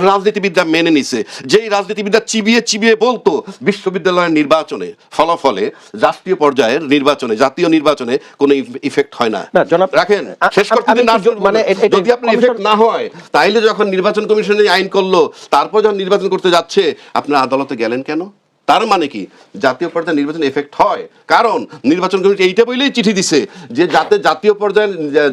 রাজনীতিবিদরা মেনে নিছে, যেই রাজনীতিবিদরা চিবিয়ে চিবিয়ে বলতো বিশ্ববিদ্যালয়ের নির্বাচনে ফলাফলে রাষ্ট্রীয় পর্যায়ের নির্বাচনে, জাতীয় নির্বাচনে কোনো ইফেক্ট হয় না। রাখেন, শেষ করতে দিন না, মানে যদি আপনার ইফেক্ট না হয় তাইলে যখন নির্বাচন কমিশনে আইন করলো তারপর যখন নির্বাচন করতে যাচ্ছে আপনারা আদালতে গেলেন কেন? তার মানে কি জাতীয় পর্যায়ে নির্বাচন এফেক্ট হয়? কারণ নির্বাচন কমিশন এইটা বলেই চিঠি দিছে যে যাতে জাতীয় পর্যায়ে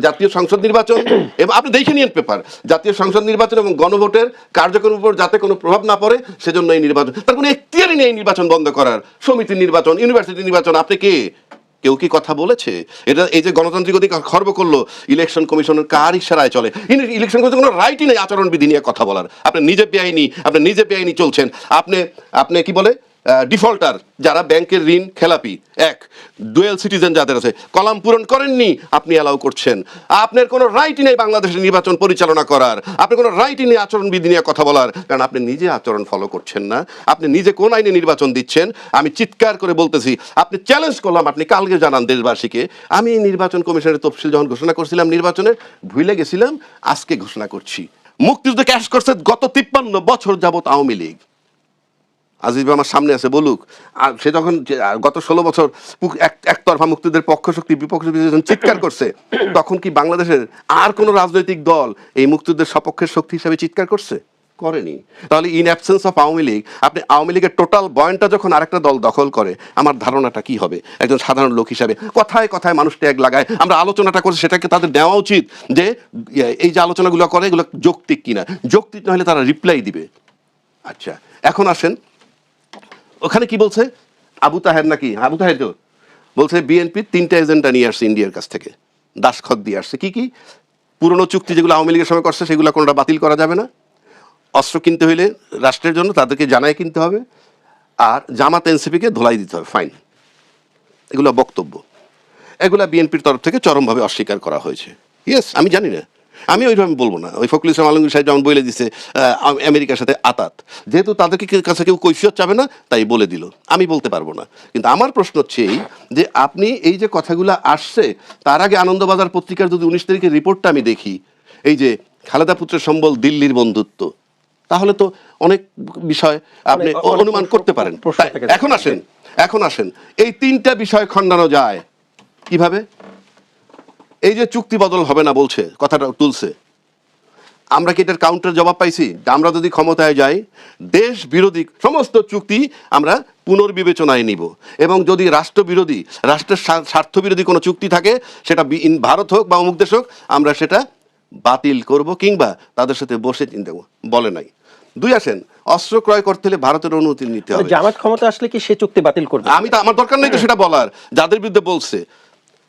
জাতীয় সংসদ নির্বাচন এবং আপনি দেখে নিন পেপার, জাতীয় সংসদ নির্বাচন এবং গণভোটের কার্যক্রমের উপর যাতে কোনো প্রভাব না পড়ে সেজন্য এই নির্বাচন, তার কোনো এখতিয়ারই নেই নির্বাচন বন্ধ করার। সমিতির নির্বাচন, ইউনিভার্সিটি নির্বাচন, আপনি কে? কেউ কি কথা বলেছে? এটা এই যে গণতান্ত্রিক অধিকার খর্ব করলো ইলেকশন কমিশনের কার ইশারায় চলে? ইলেকশন কমিশনের কোনো রাইটই নেই আচরণবিধি নিয়ে কথা বলার। আপনি নিজে বেআইনি চলছেন। আপনি কি বলে ডিফল্টার, যারা ব্যাংকের ঋণ খেলাপি, এক ডুয়েল সিটিজেন যাদের আছে, কলাম পূরণ করেননি, আপনি অ্যালাউ করছেন। আপনার কোনো রাইটই নেই বাংলাদেশের নির্বাচন পরিচালনা করার, আপনার কোনো রাইটই নেই আচরণবিধি নিয়ে কথা বলার, কারণ আপনি নিজে আচরণ ফলো করছেন না। আপনি নিজে কোন আইনে নির্বাচন দিচ্ছেন? আমি চিৎকার করে বলতেছি, আপনি চ্যালেঞ্জ করলাম, আপনি কালকে জানান দেশবাসীকে, আমি নির্বাচন কমিশনের তফসিল যখন ঘোষণা করছিলাম নির্বাচনের, ভুলে গেছিলাম, আজকে ঘোষণা করছি। মুক্তিযুদ্ধে ক্যাশ করছে গত 53 বছর যাবৎ আওয়ামী লীগ। আজিজ ভাই আমার সামনে আছে, বলুক। আর সে যখন গত 16 বছর একতরফা মুক্তিদের পক্ষ শক্তি বিপক্ষ শক্তি যখন চিৎকার করছে, তখন কি বাংলাদেশের আর কোনো রাজনৈতিক দল এই মুক্তিদের সপক্ষের শক্তি হিসাবে চিৎকার করছে? করেনি। তাহলে in absence of Awami League, আপনি আওয়ামী লীগের টোটাল বয়ানটা যখন আরেকটা দল দখল করে, আমার ধারণাটা কি হবে? একজন সাধারণ লোক হিসাবে কথায় কথায় মানুষ ট্যাগ লাগায়, আমরা আলোচনাটা করছি, সেটাকে তাদের দেওয়া উচিত যে এই যে আলোচনাগুলো করে এগুলো যৌক্তিক কিনা। যৌক্তিক না হলে তারা রিপ্লাই দিবে। আচ্ছা, এখন আসেন, ওখানে কি বলছে? আবু তাহের নাকি, আবু তাহের তো বলছে বিএনপি 3টা এজেন্ডা নিয়ে আসছে ইন্ডিয়ার কাছ থেকে, দাসখত দিয়ে আসছে। কি কি? পুরনো চুক্তি যেগুলো আওয়ামী লীগের সময় করছে সেগুলো কোনোটা বাতিল করা যাবে না, অস্ত্র কিনতে হইলে রাষ্ট্রের জন্য তাদেরকে জানায় কিনতে হবে, আর জামাত এনসিপিকে ধোলাই দিতে হবে, ফাইন। এগুলো বক্তব্য, এগুলা বিএনপির তরফ থেকে চরমভাবে অস্বীকার করা হয়েছে। ইয়েস, আমি জানি না, আমি ওইভাবে বলবো না। ওই ফখরুল ইসলাম আলমগীর সাহেব যেমন বলে দিছে আমেরিকার সাথে আতাত, যেহেতু তাদেরকে কাছে কেউ কৈফিয়ত চাবে না তাই বলে দিল, আমি বলতে পারবো না। কিন্তু আমার প্রশ্ন হচ্ছে এই যে আপনি এই যে কথাগুলো আসছে, তার আগে আনন্দবাজার পত্রিকার যদি 19 তারিখের রিপোর্টটা আমি দেখি, এই যে খালেদা পুত্রের সম্বল দিল্লির বন্ধুত্ব, তাহলে তো অনেক বিষয় আপনি অনুমান করতে পারেন। এখন আসেন এই 3টা বিষয় খণ্ডানো যায় কিভাবে? এই যে চুক্তি বদল হবে না বলছে, কথাটা তুলছে, আমরা কি এটার কাউন্টার জবাব পাইছি? আমরা যদি ক্ষমতায় যাই, দেশ বিরোধী সমস্ত চুক্তি আমরা পুনর্বিবেচনায় নিব, এবং যদি রাষ্ট্রবিরোধী, রাষ্ট্রের স্বার্থ বিরোধী কোনো চুক্তি থাকে, সেটা ভারত হোক বা অমুক দেশ হোক, আমরা সেটা বাতিল করব কিংবা তাদের সাথে বসে চিন্তা বলে নাই। 2 আসেন, অস্ত্র ক্রয় করতে হলে ভারতের অনুমতি নিতে হবে। জামাত ক্ষমতা আসলে কি সে চুক্তি বাতিল করবে? আমার দরকার নেই তো সেটা বলার, যাদের বিরুদ্ধে বলছে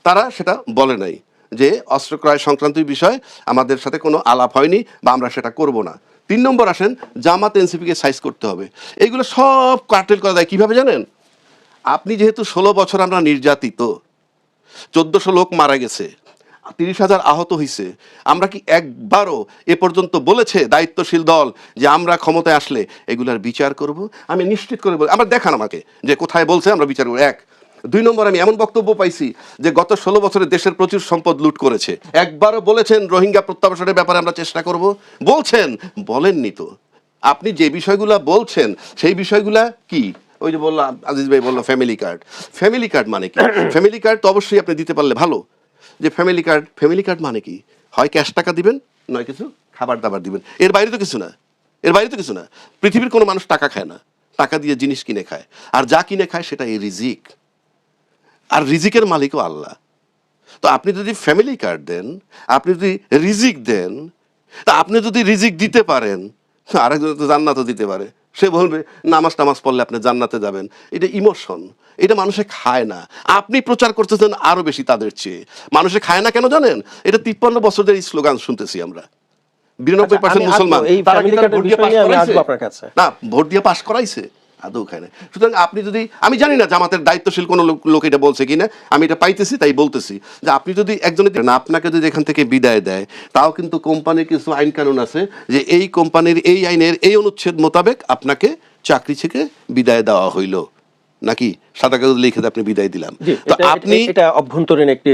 তারা সেটা বলে নাই যে অস্ত্র ক্রয় সংক্রান্ত বিষয় আমাদের সাথে কোনো আলাপ হয়নি বা আমরা সেটা করব না। 3 নম্বর আসেন, জামাত এনসিপিকে সাইজ করতে হবে। এইগুলো সব কার্টেল করা যায় কিভাবে জানেন? আপনি যেহেতু 16 বছর আমরা নির্যাতিত, 1400 লোক মারা গেছে, 30,000 আহত হয়েছে, আমরা কি একবারও এ পর্যন্ত বলেছে দায়িত্বশীল দল যে আমরা ক্ষমতায় আসলে এগুলার বিচার করব? আমি নিশ্চিত করে বলি, আমার দেখান আমাকে যে কোথায় বলছে আমরা বিচার করব। 1। 2 নম্বর, আমি এমন বক্তব্য পাইছি যে গত 16 বছরে দেশের প্রচুর সম্পদ লুট করেছে, একবারও বলেছেন রোহিঙ্গা প্রত্যাবাসনের ব্যাপারে আমরা চেষ্টা করব? বলছেন? বলেননি তো। আপনি যে বিষয়গুলো বলছেন সেই বিষয়গুলা কি? ওই যে বললাম, আজিজ ভাই বললো ফ্যামিলি কার্ড মানে কি? ফ্যামিলি কার্ড তো অবশ্যই আপনি দিতে পারলে ভালো। যে ফ্যামিলি কার্ড মানে কি? হয় ক্যাশ টাকা দিবেন, নয় কিছু খাবার দাবার দিবেন, এর বাইরে তো কিছু না। পৃথিবীর কোনো মানুষ টাকা খায় না, টাকা দিয়ে জিনিস কিনে খায়, আর যা কিনে খায় সেটা এই রিজিক, আর রিজিকের মালিকও আল্লাহ। তো আপনি যদি ফ্যামিলি কার্ড দেন, আপনি যদি রিজিক দেন, তা আপনি যদি রিজিক দিতে পারেন, আরেকজন তো জান্নাতও দিতে পারে, সে বলবে নামাজ পড়লে আপনি জান্নাতে যাবেন। এটা ইমোশন, এটা মানুষে খায় না। আপনি প্রচার করতেছেন আরো বেশি তাদের চেয়ে। মানুষে খায় না কেন জানেন? এটা 53 বছর ধরে স্লোগান শুনতেছি আমরা। 92% মুসলমান, না ভোট দিয়ে পাস করাইছে, আদৌ খায় না। সুতরাং আপনি যদি, আমি জানি না জামাতের দায়িত্বশীল কোনো লোক এটা বলছে কিনা, আমি এটা পাইতেছি তাই বলতেছি যে আপনি যদি একজনের না, আপনাকে যদি এখান থেকে বিদায় দেয়, তাও কিন্তু কোম্পানির কিছু আইন কানুন আছে যে এই কোম্পানির এই আইনের এই অনুচ্ছেদ মোতাবেক আপনাকে চাকরি থেকে বিদায় দেওয়া হইল, নাকি সাদা কাগজ লিখে আপনি বিদায় দিলাম। তো আপনি এটা অভ্যন্তরীণ একটি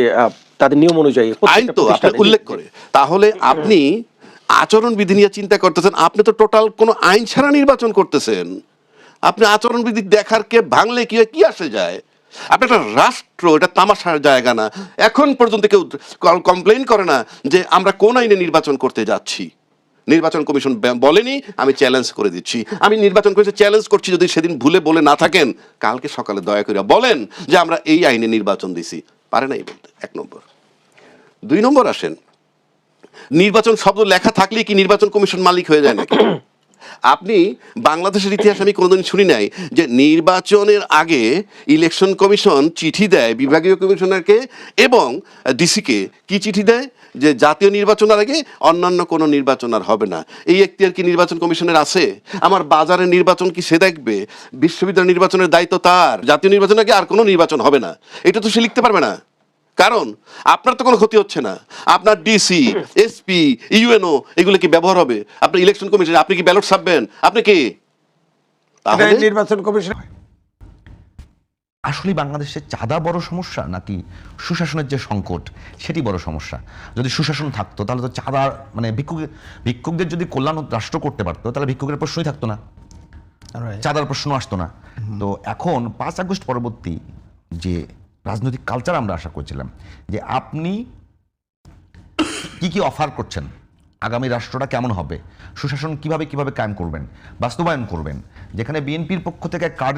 তাদের নিয়ম অনুযায়ী আইন তো আপনি উল্লেখ করে, তাহলে আপনি আচরণবিধি নিয়ে চিন্তা করতেছেন, আপনি তো টোটাল কোনো আইন ছাড়া নির্বাচন করতেছেন। আপনি আচরণবিধি দেখার কে ভাঙলে কি আসে যায়? আপনি একটা রাষ্ট্র, এটা তামাশার জায়গা না। এখন পর্যন্ত কেউ কমপ্লেইন করে না যে আমরা কোন আইনে নির্বাচন করতে যাচ্ছি। নির্বাচন কমিশন বলেনি, আমি চ্যালেঞ্জ করে দিচ্ছি। আমি নির্বাচন কমিশন চ্যালেঞ্জ করছি, যদি সেদিন ভুলে বলে না থাকেন কালকে সকালে দয়া করে বলেন যে আমরা এই আইনে নির্বাচন দিছি। পারে নাই বলতে, 1 নম্বর। 2 নম্বর আসেন, নির্বাচন শব্দ লেখা থাকলে কি নির্বাচন কমিশন মালিক হয়ে যায় নাকি? আপনি বাংলাদেশের ইতিহাস আমি কোনোদিন শুনি নাই যে নির্বাচনের আগে ইলেকশন কমিশন চিঠি দেয় বিভাগীয় কমিশনারকে এবং ডিসিকে। কি চিঠি দেয়? যে জাতীয় নির্বাচনের আগে অন্যান্য কোনো নির্বাচন আর হবে না। এই এখতিয়ার কি নির্বাচন কমিশনের আছে? আমার বাজারের নির্বাচন কি সে দেখবে? বিশ্ববিদ্যালয় নির্বাচনের দায়িত্ব তার। জাতীয় নির্বাচনের আগে আর কোনো নির্বাচন হবে না, এটা তো সে লিখতে পারবে না। কারণ আপনার তো কোনো ক্ষতি হচ্ছে না। আপনার ডিসি, এসপি, ইউএনও এগুলো কি ব্যবহার হবে? আপনার ইলেকশন কমিশন, আপনি কি ব্যালট ছাপবেন? আপনি কি তাহলে নির্বাচন কমিশন? আসলে বাংলাদেশে চাঁদা বড় সমস্যা নাকি সুশাসনের যে সংকট সেটি বড় সমস্যা? যদি সুশাসন থাকতো তাহলে তো চাঁদা মানে ভিক্ষুকদের যদি কল্যাণ রাষ্ট্র করতে পারতো তাহলে ভিক্ষুকের প্রশ্নই থাকতো না, চাঁদার প্রশ্ন আসতো না। তো এখন 5 আগস্ট পরবর্তী যে রাজনৈতিক কালচার আমরা আশা করছিলাম যে আপনি কি কি অফার করছেন, আগামী রাষ্ট্রটা কেমন হবে, সুশাসন কিভাবে কায়েম করবেন, বাস্তবায়ন করবেন। যেখানে বিএনপির পক্ষ থেকে কার্ড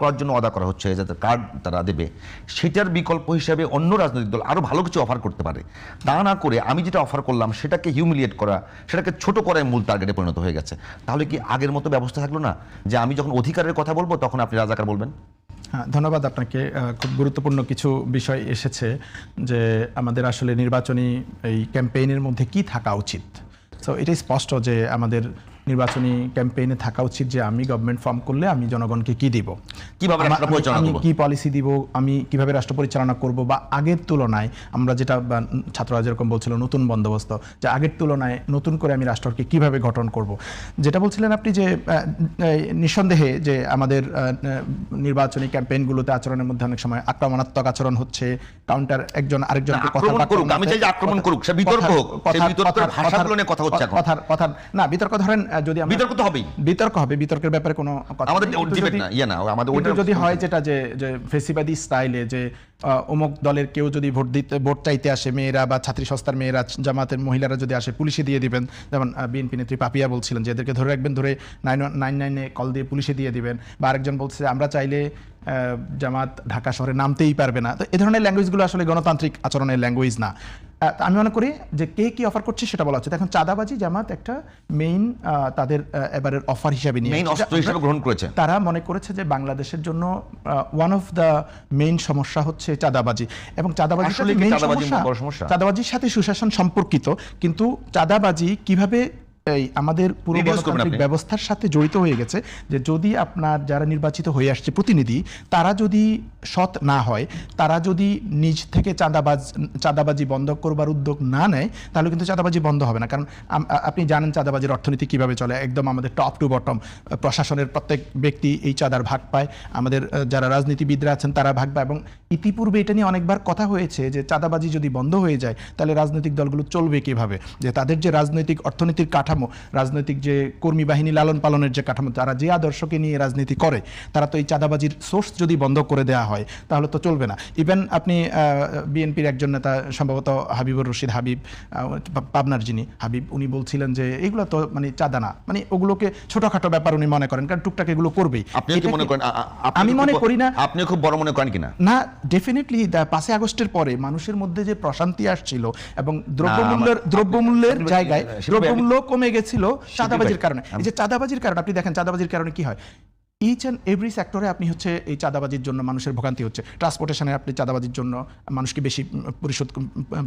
করার জন্য অদা করা হচ্ছে, যাতে কার্ড তারা দেবে, সেটার বিকল্প হিসেবে অন্য রাজনৈতিক দল আরো ভালো কিছু অফার করতে পারে। তা না করে আমি যেটা অফার করলাম সেটাকে হিউমিলিয়েট করা, সেটাকে ছোট করায় মূল টার্গেটে পরিণত হয়ে গেছে। তাহলে কি আগের মতো ব্যবস্থা থাকলো না যে আমি যখন অধিকারের কথা বলবো তখন আপনি রাজাকার বলবেন? হ্যাঁ, ধন্যবাদ আপনাকে। খুব গুরুত্বপূর্ণ কিছু বিষয় এসেছে যে আমাদের আসলে নির্বাচনী এই ক্যাম্পেইনের মধ্যে কি থাকা উচিত। সো এটাই স্পষ্ট যে আমাদের নির্বাচনী ক্যাম্পেইনে থাকা উচিত যে আমি গভর্নমেন্ট ফর্ম করলে আমি জনগণকে কি দিব, কিভাবে রাষ্ট্র পরিচালনা আমি করব, কি পলিসি দিব, আমি কিভাবে রাষ্ট্র পরিচালনা করব, বা আগের তুলনায় আমরা যেটা ছাত্ররা যেরকম বলছিল নতুন বন্দোবস্ত, যে আগের তুলনায় নতুন করে আমি রাষ্ট্রকে কিভাবে গঠন করব। যেটা বলছিলেন আপনি যে নিঃসন্দেহে যে আমাদের নির্বাচনী ক্যাম্পেইনগুলোতে আচরণের মধ্যে অনেক সময় আক্রমণাত্মক আচরণ হচ্ছে, কাউন্টার একজন আরেকজনকে আমি চাই যে আক্রমণ করুক, সে বিতর্ক হোক, সেই বিতর্কের ভাষাগুলো নিয়ে কথা হচ্ছে এখন। কথা না, বিতর্ক ধরেন যদি বিতর্ক তো হবেই, বিতর্ক হবে, বিতর্কের ব্যাপারে কোনো কথা আমাদের নেই। ডিবেট না, ইয়া না, আমাদের কিন্তু যদি হয় যেটা যে ফেসিবাদী স্টাইলে যে অমুক দলের কেউ যদি ভোট চাইতে আসে, মেয়েরা বা ছাত্রী সংস্থার মেয়েরা, জামাতের মহিলারা যদি আসে, পুলিশে দিয়ে দিবেন। যেমন বিএনপি নেত্রী পাপিয়া বলছিলেন যে এদেরকে ধরে রাখবেন, ধরে 999 কল দিয়ে পুলিশে দিয়ে দিবেন। বা আরেকজন বলছে আমরা চাইলে জামাত ঢাকা শহরে নামতেই পারবে না। তো এই ধরনের ল্যাঙ্গুয়েজগুলো আসলে গণতান্ত্রিক আচরণের ল্যাঙ্গুয়েজ না। আমি মনে করি যে কে কি অফার করছে সেটা বলা হচ্ছে। এখন চাঁদাবাজি জামাত একটা মেইন তাদের এবারের অফার হিসেবে নিয়ে অস্ত্র হিসেবে গ্রহণ করেছে। তারা মনে করেছে যে বাংলাদেশের জন্য ওয়ান অফ দ্য মেইন সমস্যা হচ্ছে চাঁদাবাজি, এবং চাঁদাবাজির সাথে সুশাসন সম্পর্কিত। কিন্তু চাঁদাবাজি কিভাবে এই আমাদের পুরো গণতান্ত্রিক ব্যবস্থার সাথে জড়িত হয়ে গেছে যে যদি আপনার যারা নির্বাচিত হয়ে আসছে প্রতিনিধি, তারা যদি সৎ না হয়, তারা যদি নিজ থেকে চাঁদাবাজি বন্ধ করবার উদ্যোগ না নেয়, তাহলে কিন্তু চাঁদাবাজি বন্ধ হবে না। কারণ আপনি জানেন চাঁদাবাজির অর্থনীতি কিভাবে চলে, একদম আমাদের টপ টু বটম। প্রশাসনের প্রত্যেক ব্যক্তি এই চাঁদার ভাগ পায়, আমাদের যারা রাজনীতিবিদরা আছেন তারা ভাগ পায়। এবং ইতিপূর্বে এটা নিয়ে অনেকবার কথা হয়েছে যে চাঁদাবাজি যদি বন্ধ হয়ে যায় তাহলে রাজনৈতিক দলগুলো চলবে কিভাবে, যে তাদের যে রাজনৈতিক অর্থনীতির কাঠামো, রাজনৈতিক যে কর্মী বাহিনী লালন পালনের যে কাঠামো, তারা যে আদর্শকে নিয়ে রাজনীতি করে, তারা তো এই চাঁদাবাজির সোর্স যদি বন্ধ করে দেওয়া হয় তাহলে তো চলবে না। ইভেন আপনি বিএনপির একজন নেতা সম্ভবত হাবিবুর রশিদ হাবিব, পাবনার যিনি হাবিব, উনি বলছিলেন যে এগুলো তো মানে চাঁদা না, মানে ওগুলোকে ছোটখাটো ব্যাপার উনি মনে করেন, কারণ টুকটাক এগুলো করবেই। আমি মনে করি না। আপনি খুব বড় মনে করেন কিনা? না, ডেফিনেটলি 5 আগস্টের পরে মানুষের মধ্যে যে প্রশান্তি আসছিল এবং দ্রব্যমূল্যের জায়গায় দ্রব্যমূল্য কমে গেছিল চাঁদাবাজির কারণে। এই যে চাঁদাবাজির কারণে আপনি দেখেন চাঁদাবাজির কারণে কি হয়, ইচ অ্যান্ড এভরি সেক্টরে আপনি হচ্ছে এই চাঁদাবাজির জন্য মানুষের ভোগান্তি হচ্ছে। ট্রান্সপোর্টেশনে আপনি চাঁদাবাজির জন্য মানুষকে বেশি পরিশোধ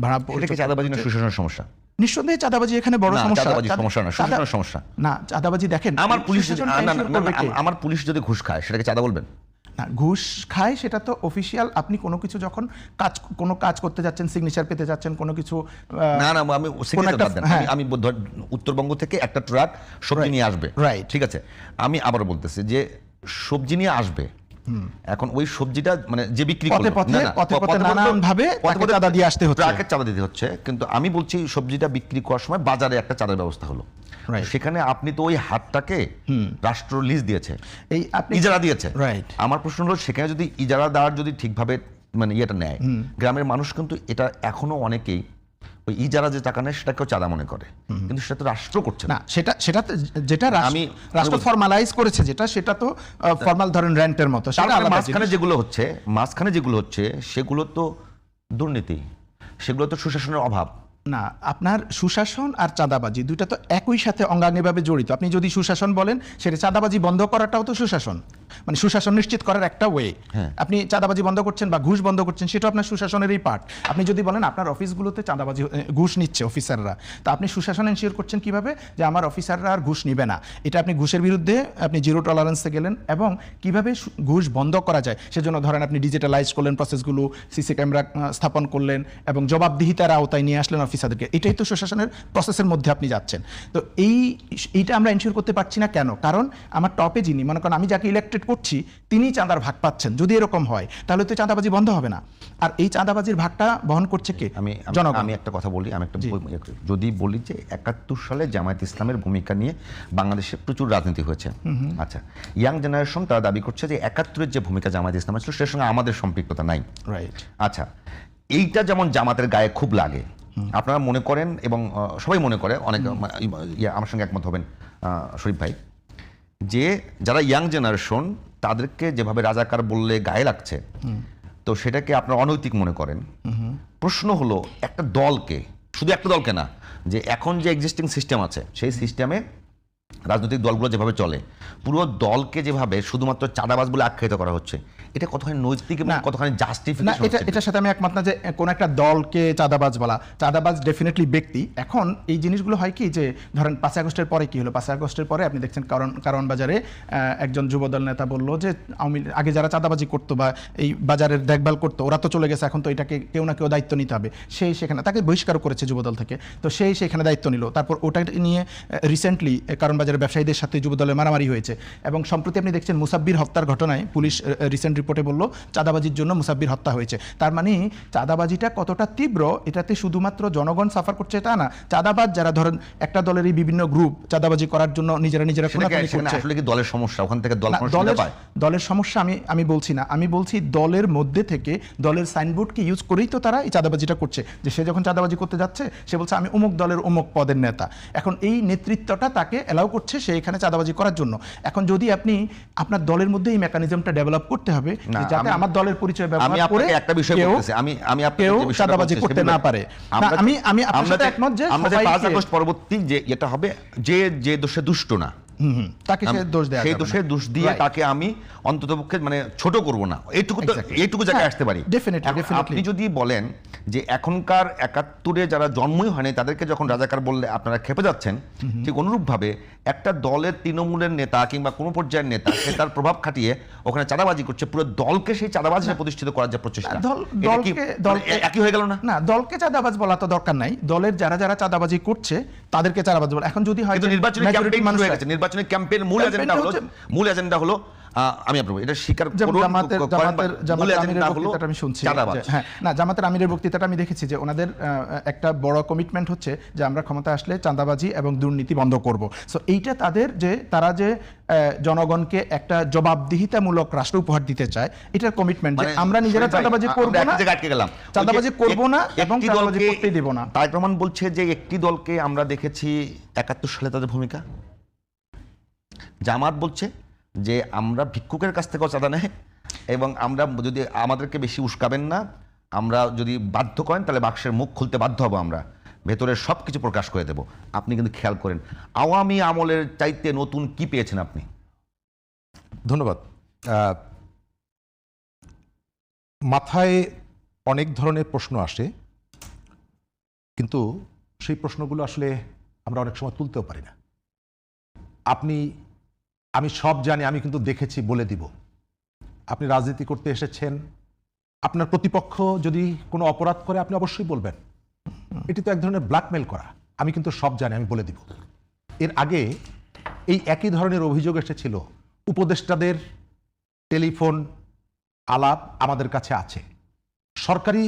ভাড়া। চাঁদাবাজি না সুশাসনের সমস্যা? নিঃসন্দেহে চাঁদাবাজি এখানে বড় সমস্যা। সমস্যা না, চাঁদাবাজি দেখেন আমার পুলিশ যদি ঘুষ খায় সেটাকে চাঁদা বলবেন? না, ঘুষ খায় সেটা তো অফিসিয়াল। আপনি কোনো কিছু যখন কোনো কাজ করতে যাচ্ছেন, সিগনেচার পেতে যাচ্ছেন, কোনো কিছু আমি উত্তরবঙ্গ থেকে একটা ট্রাক সবজি নিয়ে আসবে, রাইট, ঠিক আছে, আমি আবার বলতেছি যে সবজি নিয়ে আসবে, এখন ওই সবজিটা মানে যে বিক্রি পথে করলো, পথে না, না, পথে পথে পথে নানানভাবে পথে তাকে চাঁদা দিয়ে আসতে হচ্ছে। ট্রাকের চাঁদা দিতে হচ্ছে, কিন্তু আমি বলছি সবজিটা বিক্রি করার সময় বাজারে একটা চাঁদার ব্যবস্থা হলো, Right. সেখানে আপনি তো ওই হাটটাকে রাষ্ট্র লিজ দিয়েছে, এই আপনি ইজারা দিয়েছে। Right. আমার প্রশ্ন হলো সেখানে যদি ইজারাদার যদি ঠিকভাবে মানে ইয়েটা নেয়, গ্রামের মানুষ কিন্তু এটা এখনো অনেকেই ওই ইজারা যে টাকা নেয় সেটাকেও চাঁদা মনে করে, কিন্তু সেটা তো রাষ্ট্র করছে না, সেটা যেটা রাষ্ট্র ফর্মালাইজ করেছে, সেটা তো ফর্মাল ধরেন রেন্টের মতো, সেটা তারপরে আলাদা মাঝখানে জিনিস। যেগুলো হচ্ছে সেগুলো তো দুর্নীতি, সেগুলো তো সুশাসনের অভাব। না, আপনার সুশাসন আর চাঁদাবাজি দুইটা তো একই সাথে অঙ্গাঙ্গিভাবে জড়িত। আপনি যদি সুশাসন বলেন, সেটা চাঁদাবাজি বন্ধ করাটাও তো সুশাসন, মানে সুশাসন নিশ্চিত করার একটা ওয়ে। হ্যাঁ। আপনি চাঁদাবাজি বন্ধ করছেন বা ঘুষ বন্ধ করছেন, সেটা আপনার সুশাসনেরই পার্ট। আপনি যদি বলেন আপনার অফিসগুলোতে চাঁদাবাজি ঘুষ নিচ্ছে অফিসাররা, তা আপনি সুশাসন এনশিওর করছেন কিভাবে, যে আমার অফিসাররা আর ঘুষ নিবে না। এটা আপনি ঘুষের বিরুদ্ধে আপনি জিরো টলারেন্সে গেলেন, এবং কিভাবে ঘুষ বন্ধ করা যায় সেজন্য ধরেন আপনি ডিজিটালাইজ করলেন প্রসেসগুলো, সিসি ক্যামেরা স্থাপন করলেন এবং জবাবদিহিতার আওতায় নিয়ে আসলেন অফিসারদেরকে। এটাই তো সুশাসনের প্রসেসের মধ্যে আপনি যাচ্ছেন। তো এইটা আমরা এনশিওর করতে পারছি না কেন? কারণ আমার টপে যিনি, মনে করেন আমি যাকে ইলেক্টেড করছি, তিনি চাঁদার ভাগ পাচ্ছেন। যদি এরকম হয় তাহলে তো চাঁদাবাজি বন্ধ হবে না। আর এই চাঁদাবাজির ভাগটা বহন করছে কে? জনগণ। আমি একটা কথা বলি, যদি বলি যে 71 সালে জামায়াত ইসলামের ভূমিকা নিয়ে বাংলাদেশে প্রচুর রাজনীতি হয়েছে। আচ্ছা, ইয়াং জেনারেশন তারা দাবি করছে যে 71-এর যে ভূমিকা জামায়াত ইসলামের ছিল সেটার সঙ্গে আমাদের সম্পৃক্ততা নাই। রাইট। আচ্ছা, এইটা যেমন জামাতের গায়ে খুব লাগে, আপনারা মনে করেন এবং সবাই মনে করে, অনেক আমার সঙ্গে একমত হবেন শরীফ ভাই, যে যারা ইয়াং জেনারেশন তাদেরকে যেভাবে রাজাকার বললে গায়ে লাগছে, তো সেটাকে আপনারা অনৈতিক মনে করেন। প্রশ্ন হলো একটা দলকে, শুধু একটা দলকে না, যে এখন যে এক্সিস্টিং সিস্টেম আছে সেই সিস্টেমে রাজনৈতিক দলগুলো যেভাবে চলে, পুরো দলকে যেভাবে শুধুমাত্র চাঁদাবাজ বলে আখ্যায়িত করা হচ্ছে, এটা কতখানি নৈতিক এবং কতখানি না, জাস্টিফিকেশন? এটার সাথে আমি একমত না যে কোন একটা দলকে চাঁদাবাজ বলা। চাঁদাবাজ ডেফিনেটলি ব্যক্তি। এখন এই জিনিসগুলো হয় কি, যে ধরেন 5 আগস্টের পরে কি হলো, 5 আগস্টের পরে আপনি দেখছেন কারণ বাজারে একজন যুবদল নেতা বলল যে আগে যারা চাঁদাবাজি করতো বা এই বাজারের দেখভাল করতো, ওরা তো চলে গেছে, এখন তো এটাকে কেউ না কেউ দায়িত্ব নিতে হবে। সেই সেখানে তাকে বহিষ্কার করেছে যুবদল থেকে, তো সেই সেখানে দায়িত্ব নিল। তারপর ওটা নিয়ে রিসেন্টলি কারণ বাজারের ব্যবসায়ীদের সাথে যুবদলের মারামারি হয়েছে, এবং সম্প্রতি আপনি দেখছেন মুসাব্বির হত্যার ঘটনায় পুলিশ রিসেন্ট রিপোর্টে বলল চাঁদাবাজির জন্য মুসাব্বির হত্যা হয়েছে। তার মানে চাঁদাবাজিটা কতটা তীব্র, এটাতে শুধুমাত্র জনগণ সাফার করছে তা না, চাঁদাবাজ যারা ধরেন একটা দলেরই বিভিন্ন গ্রুপ চাঁদাবাজি করার জন্য নিজেরা খুনাখুনি করছে। আসলে কি দলের সমস্যা? ওখান থেকে দলের সমস্যা আমি বলছি না, আমি বলছি দলের মধ্যে থেকে দলের সাইনবোর্ডকে ইউজ করেই তো তারা এই চাঁদাবাজিটা করছে। যে সে যখন চাঁদাবাজি করতে যাচ্ছে, সে বলছে আমি অমুক দলের অমুক পদের নেতা, এখন এই নেতৃত্বটা তাকে অ্যালাউ করছে সে এখানে চাঁদাবাজি করার জন্য। এখন যদি আপনি আপনার দলের মধ্যে এই মেকানিজমটা ডেভেলপ করতে হবে, যাতে আমার দলের পরিচয় ব্যবহার করে একটা বিষয় বলতেছি, আমি কেউ চাঁদাবাজি করতে না পারে। আমি আপনার সাথে একমত যে আমরা 5 আগস্ট পরবর্তী যে এটা হবে, যে দোষে দুষ্ট না, তাকে সে দোষ দেয়া সেই যাবে না। দোষে দোষ দিয়ে তাকে আমি অন্ততপক্ষে মানে ছোট করব না, এইটুকু জায়গায় আসতে পারি। আপনি যদি বলেন যে এখনকার 71-এ যারা জন্মই হয়নি তাদেরকে যখন রাজাকার বললে আপনারা খেপে যাচ্ছেন, ঠিক অনুরূপভাবে একটা দলের তৃণমূলের নেতা কিংবা কোনো পর্যায়ের নেতা সে তার প্রভাব খাটিয়ে ওখানে চাঁদাবাজি করছে, পুরো দলকে সেই চাঁদাবাজ হিসেবে প্রতিষ্ঠিত করার যে প্রচেষ্টা, একই হয়ে গেল না? না, দলকে চাঁদাবাজ বলা তো দরকার নাই, দলের যারা চাঁদাবাজি করছে তাদেরকে চাঁদাবাজ বলা। এখন যদি হয় নির্বাচনী ক্যাম্পেইন মূল এজেন্ডা হলো আমি আপনার এটা স্বীকার করব, আমি শুনছি হ্যাঁ, না, জামাতের আমিরের বক্তৃতাটা আমি দেখেছি যে ওনাদের একটা বড় কমিটমেন্ট হচ্ছে যে আমরা ক্ষমতা আসলে চাঁদাবাজি এবং দুর্নীতি বন্ধ করব। সো এইটা তাদের যে তারা যে জনগণকে একটা জবাবদিহিতামূলক রাষ্ট্র উপহার দিতে চায়, এটার কমিটমেন্ট যে আমরা নিজেরা চাঁদাবাজি করব না, চাঁদাবাজি করব না এবং চাঁদাবাজি করতেই দেব না। তাই প্রমাণ বলছে যে একটি দলকে আমরা দেখেছি 71 সালে তাদের ভূমিকা, জামাত বলছে যে আমরা ভিক্ষুকের কাছ থেকেও চাঁদা নেই, এবং আমরা যদি আমাদেরকে বেশি উস্কাবেন না, আমরা যদি বাধ্য করেন তাহলে বাক্সের মুখ খুলতে বাধ্য হব, আমরা ভেতরের সব কিছু প্রকাশ করে দেব। আপনি কিন্তু খেয়াল করেন আওয়ামী আমলের চাইতে নতুন কি পেয়েছেন আপনি? ধন্যবাদ। মাথায় অনেক ধরনের প্রশ্ন আসে, কিন্তু সেই প্রশ্নগুলো আসলে আমরা অনেক সময় তুলতেও পারি না। আমি সব জানি, আমি কিন্তু দেখেছি বলে দিব। আপনি রাজনীতি করতে এসেছেন, আপনার প্রতিপক্ষ যদি কোনো অপরাধ করে আপনি অবশ্যই বলবেন, এটি তো এক ধরনের ব্ল্যাকমেল করা। আমি কিন্তু সব জানি, আমি বলে দিব। এর আগে এই একই ধরনের অভিযোগ এসেছিল উপদেষ্টাদের টেলিফোন আলাপ আমাদের কাছে আছে। সরকারি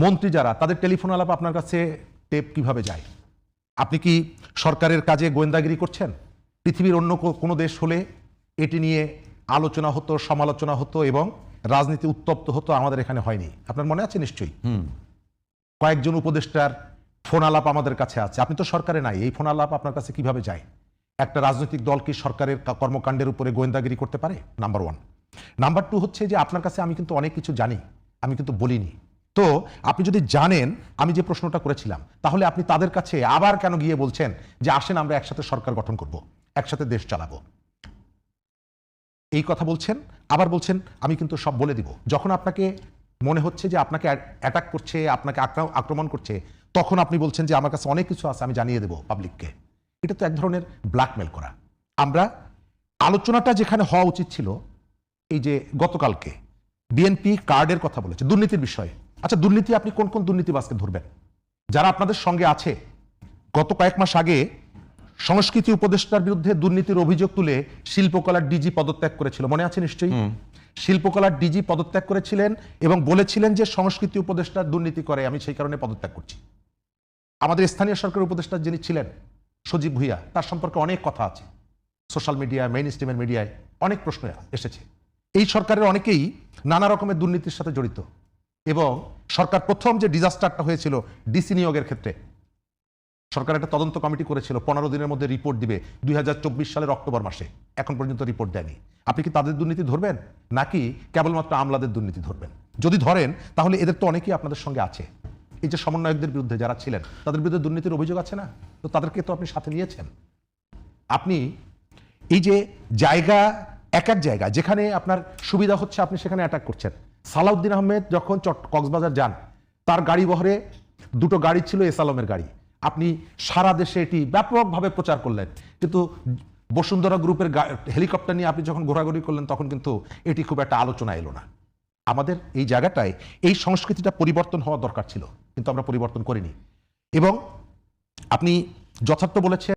মন্ত্রী যারা, তাদের টেলিফোন আলাপ আপনার কাছে টেপ কিভাবে যায়? আপনি কি সরকারের কাজে গোয়েন্দাগিরি করছেন? পৃথিবীর অন্য কোনো দেশ হলে এটি নিয়ে আলোচনা হতো, সমালোচনা হতো এবং রাজনীতি উত্তপ্ত হতো, আমাদের এখানে হয়নি। আপনার মনে আছে নিশ্চয়ই? কয়েকজন উপদেষ্টার ফোন আলাপ আমাদের কাছে আছে। আপনি তো সরকারে নাই, এই ফোন আলাপ আপনার কাছে কিভাবে যায়? একটা রাজনৈতিক দল কি সরকারের কর্মকাণ্ডের উপরে গোয়েন্দাগিরি করতে পারে? নাম্বার 1। নাম্বার 2 হচ্ছে যে আপনার কাছে আমি কিন্তু অনেক কিছু জানি, আমি কিন্তু বলিনি। তো আপনি যদি জানেন আমি যে প্রশ্নটা করেছিলাম, তাহলে আপনি তাদের কাছে আবার কেন গিয়ে বলছেন যে আসেন আমরা একসাথে সরকার গঠন করব, একসাথে দেশ চালাবো? এই কথা বলছেন, আবার বলছেন আমি কিন্তু সব বলে দিব। যখন আপনাকে মনে হচ্ছে যে আপনাকে অ্যাটাক করছে, আপনাকে আক্রমণ করছে, তখন আপনি বলছেন যে আমার কাছে অনেক কিছু আছে, আমি জানিয়ে দেবো পাবলিককে। এটা তো এক ধরনের ব্ল্যাকমেল করা। আমরা আলোচনাটা যেখানে হওয়া উচিত ছিল, এই যে গতকালকে বিএনপি কার্ডের কথা বলেছে, দুর্নীতির বিষয়ে। আচ্ছা, দুর্নীতি আপনি কোন কোন দুর্নীতিবাজকে ধরবেন যারা আপনাদের সঙ্গে আছে? গত কয়েক মাস আগে সংস্কৃতি উপদেষ্টার বিরুদ্ধে দুর্নীতির অভিযোগ তুলে শিল্পকলার ডিজি পদত্যাগ করেছিল, মনে আছে নিশ্চয়ই? শিল্পকলার ডিজি পদত্যাগ করেছিলেন এবং বলেছিলেন যে সংস্কৃতি উপদেষ্টা দুর্নীতি করে, আমি সেই কারণে পদত্যাগ করছি। আমাদের স্থানীয় সরকার উপদেষ্টা যিনি ছিলেন সজীব ভুইয়া, তার সম্পর্কে অনেক কথা আছে, সোশ্যাল মিডিয়ায়, মেইন স্ট্রিমের মিডিয়ায় অনেক প্রশ্ন এসেছে। এই সরকারের অনেকেই নানা রকমের দুর্নীতির সাথে জড়িত এবং সরকার প্রথম যে ডিজাস্টারটা হয়েছিল ডিসি নিয়োগের ক্ষেত্রে, সরকার একটা তদন্ত কমিটি করেছিল, 15 দিনের মধ্যে রিপোর্ট দিবে, 2024 সালের অক্টোবর মাসে, এখন পর্যন্ত রিপোর্ট দেয়নি। আপনি কি তাদের দুর্নীতি ধরবেন নাকি কেবলমাত্র আমলাদের দুর্নীতি ধরবেন? যদি ধরেন তাহলে এদের তো অনেকেই আপনাদের সঙ্গে আছে। এই যে সমন্বয়কদের বিরুদ্ধে যারা ছিলেন, তাদের বিরুদ্ধে দুর্নীতির অভিযোগ আছে না? তো তাদেরকে তো আপনি সাথে নিয়েছেন। আপনি এই যে জায়গা, এক এক জায়গা যেখানে আপনার সুবিধা হচ্ছে আপনি সেখানে অ্যাটাক করছেন। সালাউদ্দিন আহমেদ যখন কক্সবাজার যান, তার গাড়ি বহরে 2টো গাড়ি ছিল এস আলমের গাড়ি। আপনি সারা দেশে এটি ব্যাপকভাবে প্রচার করলেন, কিন্তু বসুন্ধরা গ্রুপের হেলিকপ্টার নিয়ে আপনি যখন ঘোরাঘুরি করলেন তখন কিন্তু এটি খুব একটা আলোচনা এলো না। আমাদের এই জায়গাটায় এই সংস্কৃতিটা পরিবর্তন হওয়া দরকার ছিল, কিন্তু আমরা পরিবর্তন করিনি। এবং আপনি যথার্থ বলেছেন